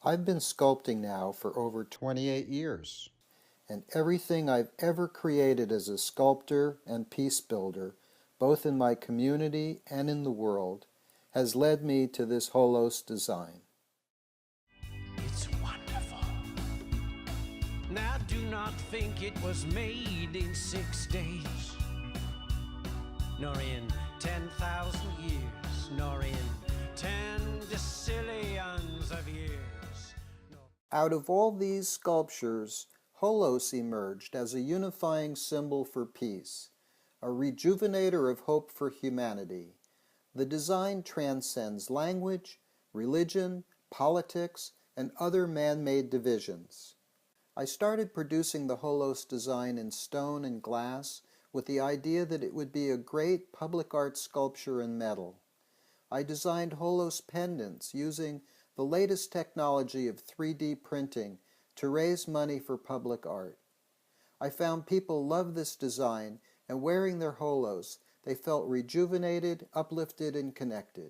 I've been sculpting now for over 28 years, and everything I've ever created as a sculptor and piece builder, both in my community and in the world, has led me to this HOLOS design. It's wonderful. Now do not think it was made in 6 days, nor in 10,000 years, nor in 10 decillions of years. Out of all these sculptures, HOLOS emerged as a unifying symbol for peace, a rejuvenator of hope for humanity. The design transcends language, religion, politics, and other man-made divisions. I started producing the HOLOS design in stone and glass with the idea that it would be a great public art sculpture in metal. I designed HOLOS pendants using the latest technology of 3D printing to raise money for public art. I found people loved this design, and wearing their HOLOS, they felt rejuvenated, uplifted, and connected.